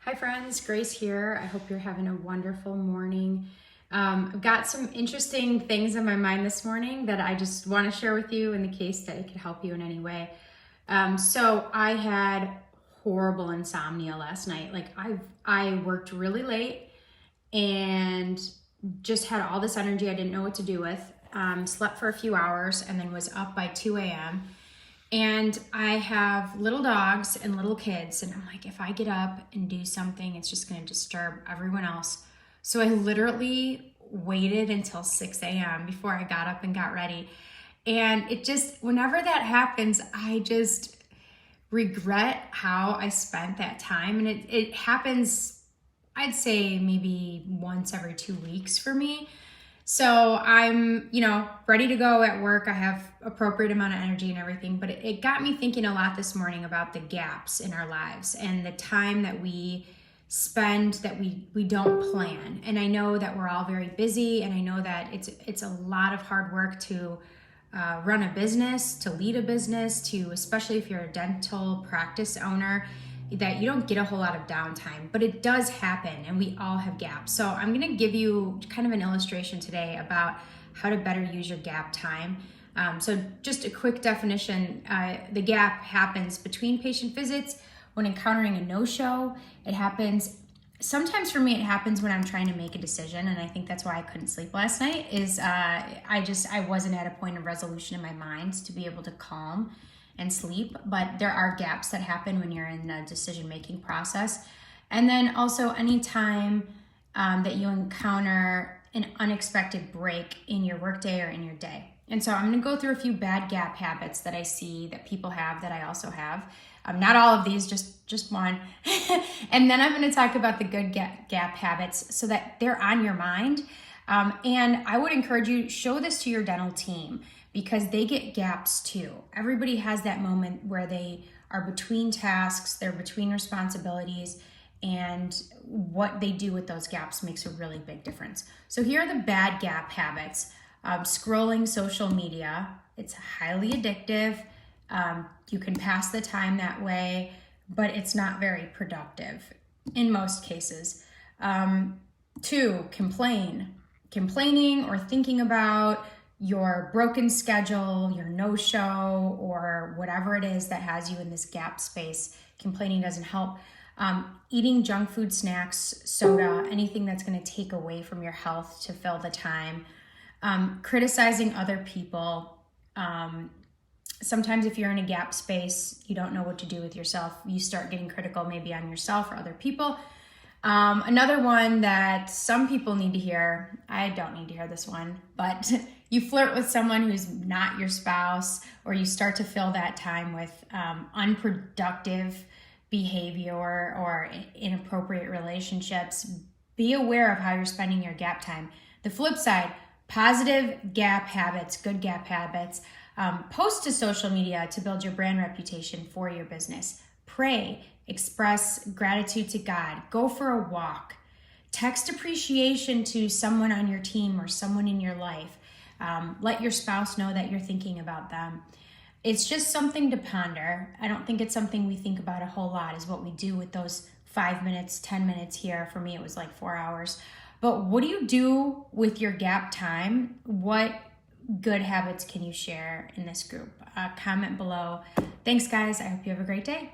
Hi friends, Grace here. I hope you're having a wonderful morning. I've got some interesting things in my mind this morning that I just want to share with you in the case that it could help you in any way. So I had horrible insomnia last night. I worked really late and just had all this energy I didn't know what to do with. Slept for a few hours and then was up by 2 a.m. And I have little dogs and little kids, and I'm like, if I get up and do something, it's just going to disturb everyone else. So I literally waited until 6 a.m. before I got up and got ready. And it just, whenever that happens, I just regret how I spent that time. And it happens, I'd say maybe once every 2 weeks for me. So I'm, ready to go at work. I have appropriate amount of energy and everything, but it got me thinking a lot this morning about the gaps in our lives and the time that we spend that we don't plan. And I know that we're all very busy, and I know that it's a lot of hard work to run a business, to lead a business, to, especially if you're a dental practice owner, that you don't get a whole lot of downtime, but it does happen and we all have gaps. So I'm gonna give you kind of an illustration today about how to better use your gap time. So just a quick definition, the gap happens between patient visits when encountering a no-show. It happens, sometimes for me it happens when I'm trying to make a decision, and I think that's why I couldn't sleep last night, is I wasn't at a point of resolution in my mind to be able to calm and sleep. But there are gaps that happen when you're in the decision-making process. And then also anytime that you encounter an unexpected break in your workday or in your day. And so I'm gonna go through a few bad gap habits that I see that people have that I also have. Not all of these, just one. And then I'm gonna talk about the good gap habits so that they're on your mind. And I would encourage you, show this to your dental team, because they get gaps too. Everybody has that moment where they are between tasks, they're between responsibilities, and what they do with those gaps makes a really big difference. So here are the bad gap habits. Scrolling social media, it's highly addictive. You can pass the time that way, but it's not very productive in most cases. 2, complaining or thinking about your broken schedule, your no-show, or whatever it is that has you in this gap space. Complaining doesn't help. Eating junk food, snacks, soda, anything that's going to take away from your health to fill the time. Criticizing other people. Sometimes if you're in a gap space, you don't know what to do with yourself. You start getting critical maybe on yourself or other people. Another one that some people need to hear, I don't need to hear this one, but you flirt with someone who's not your spouse, or you start to fill that time with unproductive behavior or inappropriate relationships. Be aware of how you're spending your gap time. The flip side, positive gap habits, good gap habits. Post to social media to build your brand reputation for your business. Pray, express gratitude to God, go for a walk, text appreciation to someone on your team or someone in your life. Let your spouse know that you're thinking about them. It's just something to ponder. I don't think it's something we think about a whole lot, is what we do with those 5 minutes, 10 minutes here. For me, it was like 4 hours. But what do you do with your gap time? What good habits can you share in this group? Comment below. Thanks, guys. I hope you have a great day.